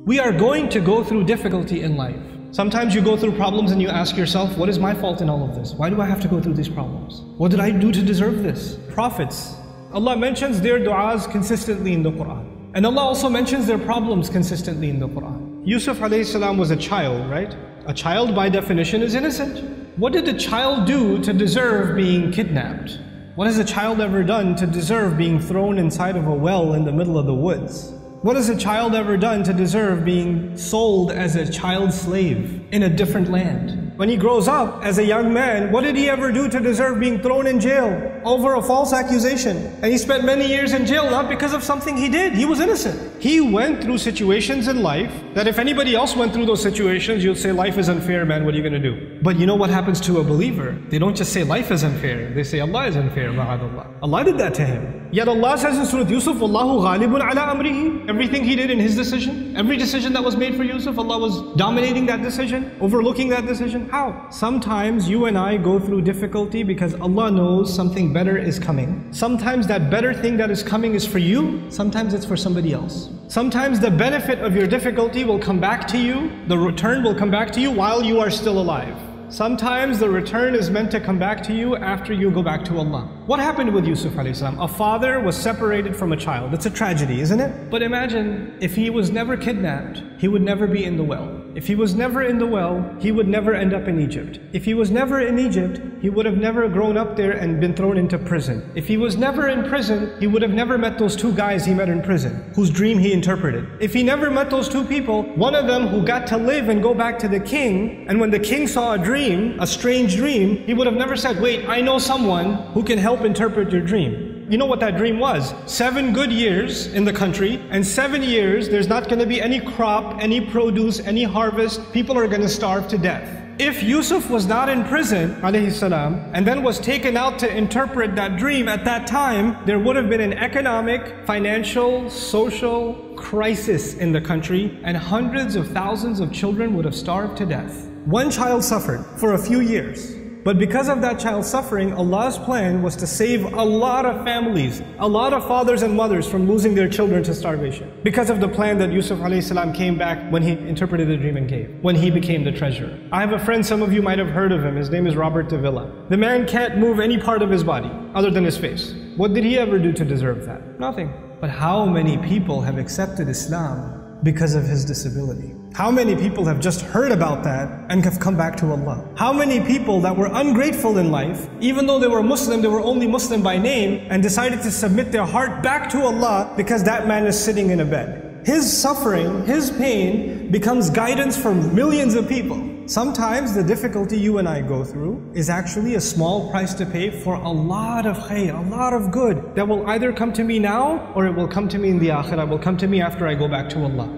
We are going to go through difficulty in life. Sometimes you go through problems and you ask yourself, what is my fault in all of this? Why do I have to go through these problems? What did I do to deserve this? Prophets, Allah mentions their du'as consistently in the Quran. And Allah also mentions their problems consistently in the Quran. Yusuf alayhi salam was a child, right? A child by definition is innocent. What did a child do to deserve being kidnapped? What has a child ever done to deserve being thrown inside of a well in the middle of the woods? What has a child ever done to deserve being sold as a child slave in a different land? When he grows up as a young man, what did he ever do to deserve being thrown in jail over a false accusation? And he spent many years in jail not because of something he did. He was innocent. He went through situations in life that if anybody else went through those situations, you'd say, life is unfair, man, what are you going to do? But you know what happens to a believer? They don't just say life is unfair. They say Allah is unfair, ma'adallah. Allah did that to him. Yet Allah says in Surah Yusuf, Wallahu ghalibun ala amrihi. Everything he did in his decision, every decision that was made for Yusuf, Allah was dominating that decision, overlooking that decision. How? Sometimes you and I go through difficulty because Allah knows something better is coming. Sometimes that better thing that is coming is for you, sometimes it's for somebody else. Sometimes the benefit of your difficulty will come back to you, the return will come back to you while you are still alive. Sometimes the return is meant to come back to you after you go back to Allah. What happened with Yusuf alayhi salam? A father was separated from a child. It's a tragedy, isn't it? But imagine if he was never kidnapped, he would never be in the well. If he was never in the well, he would never end up in Egypt. If he was never in Egypt, he would have never grown up there and been thrown into prison. If he was never in prison, he would have never met those two guys he met in prison, whose dream he interpreted. If he never met those two people, one of them who got to live and go back to the king, and when the king saw a strange dream, he would have never said, wait, I know someone who can help interpret your dream. You know what that dream was? 7 good years in the country, and 7 years there's not going to be any crop, any produce, any harvest. People are going to starve to death. If Yusuf was not in prison, alayhi salam, and then was taken out to interpret that dream at that time, there would have been an economic, financial, social crisis in the country, and hundreds of thousands of children would have starved to death. One child suffered for a few years. But because of that child suffering, Allah's plan was to save a lot of families, a lot of fathers and mothers from losing their children to starvation. Because of the plan that Yusuf alayhi salam came back when he interpreted the dream and gave, when he became the treasurer. I have a friend, some of you might have heard of him, his name is Robert Davila. The man can't move any part of his body other than his face. What did he ever do to deserve that? Nothing. But how many people have accepted Islam because of his disability? How many people have just heard about that and have come back to Allah? How many people that were ungrateful in life, even though they were Muslim, they were only Muslim by name, and decided to submit their heart back to Allah because that man is sitting in a bed? His suffering, his pain becomes guidance for millions of people. Sometimes the difficulty you and I go through is actually a small price to pay for a lot of khair, a lot of good that will either come to me now or it will come to me in the akhirah, will come to me after I go back to Allah.